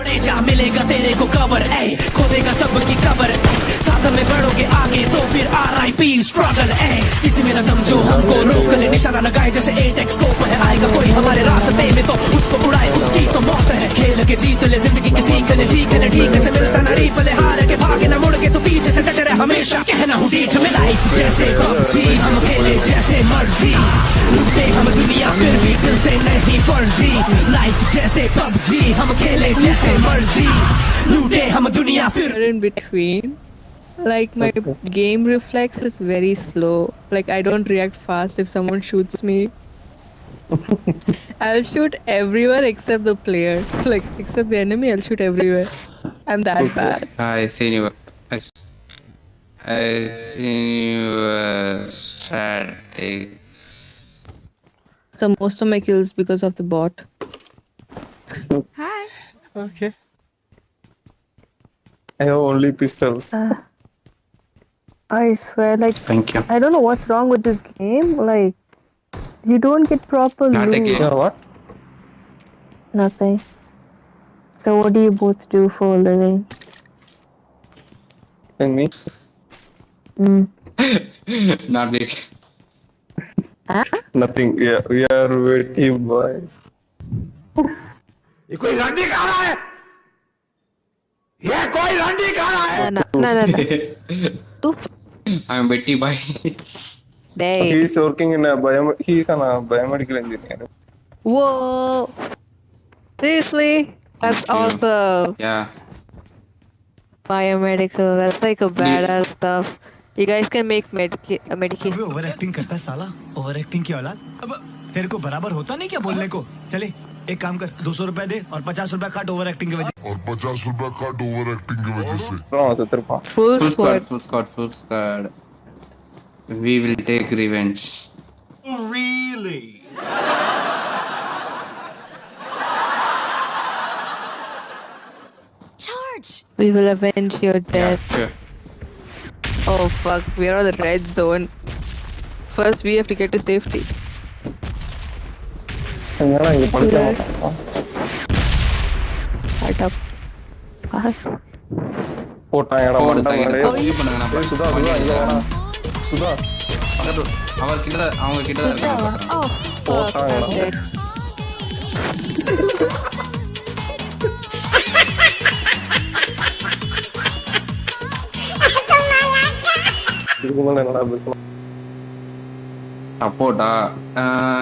जा मिलेगा तेरे को कवर ए खोदेगा सबकी कबर साथ में बढ़ोगे आगे तो फिर RIP स्ट्रगल ए किसी में न दम जो हमको रोक ले निशाना लगाए जैसे एटेक्स स्कोप है आएगा कोई हमारे रास्ते में तो उसको उड़ाए उसकी तो मौत है खेल के जीत ले जिंदगी की सीख ले ठीक से मिलता ना रीप ले हार के भागे ना मुड़ के तो पीछे से डटे रहे हमेशा कहना हूँ डीठ में लाइफ जैसे PUBG हम खेले जैसे मर्जी लूटे हम दुनिया फिर भी दिल से नहीं फर्जी लाइफ जैसे PUBG हम खेले जैसे मर्जी लूटे हम दुनिया फिर In between, like my game reflex is very slow. Like I don't react fast if someone shoots me. I'll shoot everywhere except the player. Like except the enemy, I'll shoot everywhere. I'm that bad. I seen you. I seen you statics. So most of my kills because of the bot. Hi. Okay. I have only pistols. I swear, like Thank you. I don't know what's wrong with this game. Like you don't get proper Not loot. again. Yeah, what? Nothing. So what do you both do for a living? And me? Not big. Huh? Nothing. Yeah, we are witty boys. ये कोई रंडी खा रहा है ये कोई रंडी खा रहा है No. Tu? I'm Betty Bye. He Dang. is working in a he is a biomedical engineer. Whoa. Seriously? That's Thank you. awesome. Yeah. Biomedical. That's like a badass stuff. You guys can make medication. Over acting करता है साला over acting की औलाद अब तेरे को बराबर होता नहीं क्या बोलने को चले एक काम कर 200 रुपए दे और 50 रुपए काट ओवर एक्टिंग की वजह और 50 रुपए काट ओवर एक्टिंग की वजह से No, Satrapa. Full Full squad. squad, full squad, full squad. We will take revenge. really We will avenge your Yeah, death. sure. Oh fuck, we are on the red zone. First we have to get to safety. என்னடா இங்க படிக்கலாம் Heart up. போட்டாங்கடா போடுதாங்க. மண்டை இது பண்ணுங்க நம்ம. சுதா சுதா இங்க வாடா சுதா பக்கத்து அவர் கிட்ட தான் அவங்க கிட்ட தான் இருக்காங்க. Oh fuck, I'm dead. இதுக்கு மேல என்னடா பேசலாம் Support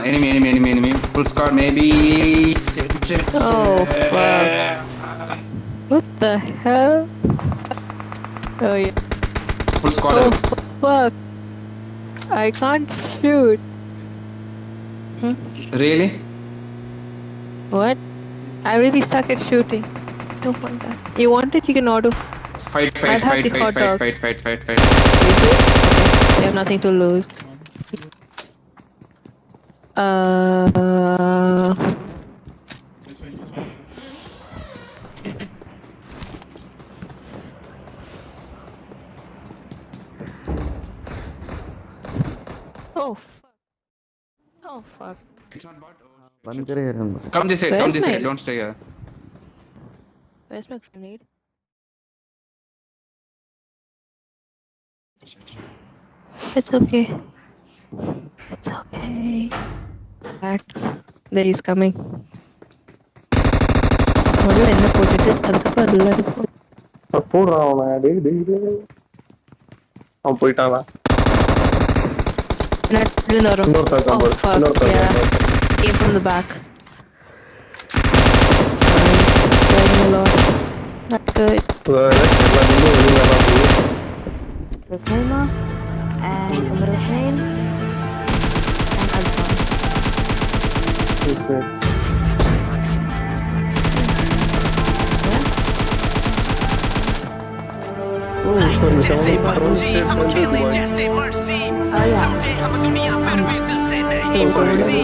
enemy. Full squad maybe. Oh fuck. What the hell? Oh yeah. Full squad. Oh fuck. I can't shoot. Really? What? I'm really stuck at shooting. Don't want that. You want it, you can auto. Fight. I'll have the hot dog. Fight. Is it? Okay. You have nothing to lose. Oh fuck. Oh fuck. It's not bot. बंद करे यार हम Come this way. Where's my- Don't stay here. Where's my grenade? It's okay. It's okay. Max. There he's coming. முதல்ல என்ன போட்டுட்டு அதுக்கப்புறம் எல்லாரும் போட்டு போடுறான் அவனை டேய் டேய் டேய் அவன் போயிட்டானா நடுல வரும். இன்னொருத்தன் Oh fuck, இன்னொருத்தன் yeah. Came from the back. Sorry. Swearing a lot. Not good. எல்லாம் நின்று வெளியில தான் போகுது Diploma and a little train and Alphon. Okay. जैसे PUBG हम खेले जैसे मर्जी लूटे हम दुनिया फिर भी दिल से नहीं फर्जी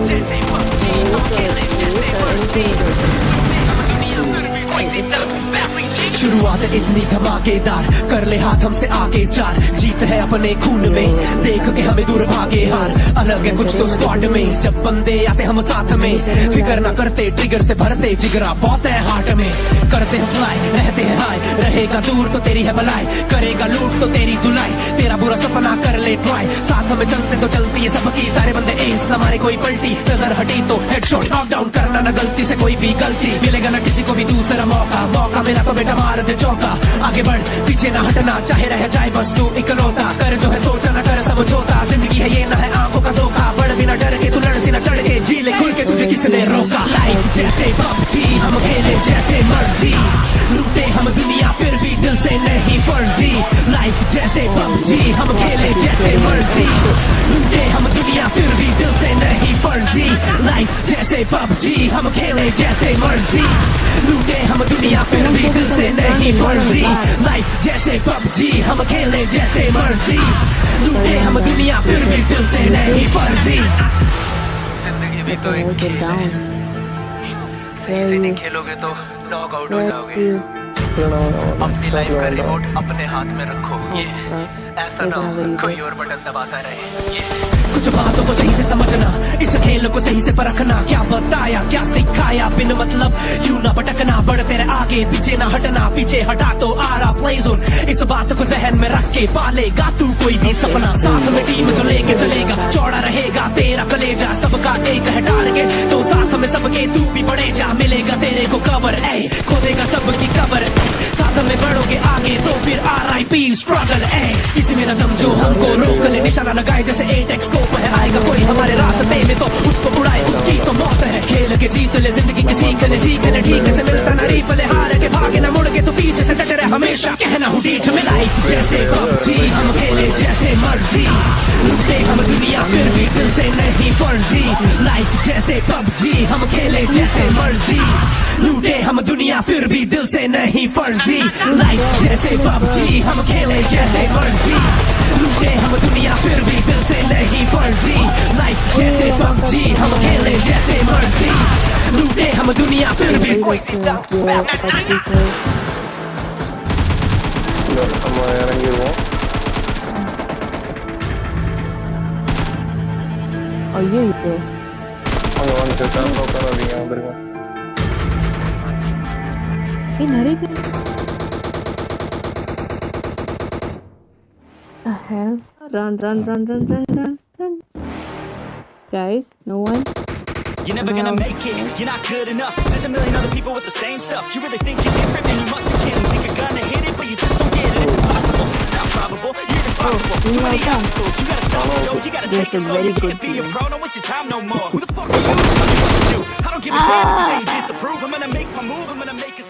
जैसे PUBG हम खेले जैसे मर्जी लूटे हम दुनिया फिर भी वैसी तरफ बैटरी शुरुआत इतनी धमाकेदार, कर ले हाथ हमसे आगे चार, जीत है अपने खून में, देख के हमें दूर भागे हार, अलग है कुछ तो स्क्वाड में, जब बंदे आते हम साथ में, फिक्र ना करते ट्रिगर से भरते, जिगरा बहुत है हार्ट में, करते हैं फ्लाई रहते हैं हाई, रहेगा दूर तो तेरी है भलाई, करेगा लूट तो तेरी धुलाई, तेरा बुरा सपना कर ले ट्राई, साथ में चलते तो चलती है सबकी, सारे बंदे एस ना मारे कोई पलटी, नजर हटी तो हेडशॉट नॉकडाउन करना ना गलती से कोई भी गलती, मिलेगा ना किसी को भी दूसरा मौका, मौका मिला तो बेटा मार दे चौका, आगे बढ़ पीछे ना हटना, चाहे रह जाए बस तू इकलौता, कर जो है सोचा ना कर समझौता, जिंदगी है ये ना है आंखों का धोखा, बढ़ बिना डर के तू लड़ सी ना चढ़ के, जी ले खुल के तुझे किसने रोका, लाइफ जैसे पबजी हम खेले जैसे मर्जी, लूटे हम दुनिया फिर भी दिल से नहीं फर्जी, लाइफ जैसे पबजी हम खेले जैसे मर्जी, लूटे हम दुनिया फिर भी दिल से नहीं फर्जी, लाइफ जैसे पबजी हम खेले जैसे मर्जी, लूटे हम दुनिया फिर भी दिल से नहीं फर्जी, लाइफ जैसे पबजी हम खेले जैसे मर्जी, लूटे हम दुनिया फिर भी दिल से नहीं फर्जी। जिंदगी भी तो एक खेल है, सही से नहीं खेलोगे तो नॉक आउट हो जाओगे, अपनी लाइफ का रिमोट अपने हाथ में रखो, ये ऐसा ना हो कोई और बटन दबाता रहे, ये कुछ बातों को सही से समझना, इस खेल को सही से परखना, क्या बताया क्या सिखाया बिन मतलब यूं ना भटकना, बढ़ तेरे आगे पीछे ना हटना, पीछे हटा तो आ रहा प्ले जोन, इस बात को जहन में रख के पालेगा तू कोई भी सपना, साथ में टीम जो लेके चलेगा, चौड़ा रहेगा तेरा कलेजा, सबका एक है टारगेट तो साथ में सबके तू भी बढ़े जा, मिलेगा तेरे को कवर ए, खोदेगा सबकी कबर, साथ में बढ़ोगे आगे तो फिर RIP स्ट्रगल ए, किसी में न दम जो हमको रोक ले, निशाना लगाए जैसे 8x स्कोप है, आएगा कोई हमारे रास्ते में तो उसको उड़ाए उसकी तो मौत है, खेल के जीत ले जिंदगी की सीख ले ठीक से मिलता ना रीपले, हार के भागे ना मुड़ के तो पीछे से डटे रहे हमेशा, कहना हूँ डीठ में, लाइफ जैसे पबजी हम खेले जैसे मर्जी, लूटे हम दुनिया फिर भी दिल से नहीं फर्जी, लाइफ जैसे पबजी हम खेले जैसे मर्जी, लूटे हम दुनिया फिर भी दिल से नहीं फर्जी, लाइफ जैसे पबजी हम खेले जैसे मर्जी, लूटे हम दुनिया फिर भी दिल से नहीं फर्जी, लाइफ जैसे पबजी हम खेले जैसे मर्जी, लूटे हम दुनिया फिर भी कोई The hell? Run. Guys, no one? You're never gonna make it, you're not good enough. There's a million other people with the same stuff. You really think you're different, man, you must be kidding. Think you're gonna hit it, but you just don't get it. It's impossible, it's not probable, you're irresponsible. Too many obstacles, you gotta stop it, though. You gotta take it slow, you can't be a pro, don't waste your time no more. Who the fuck are you to tell me what to do? I don't give a damn if you say you disapprove. I'm gonna make my move, I'm gonna make it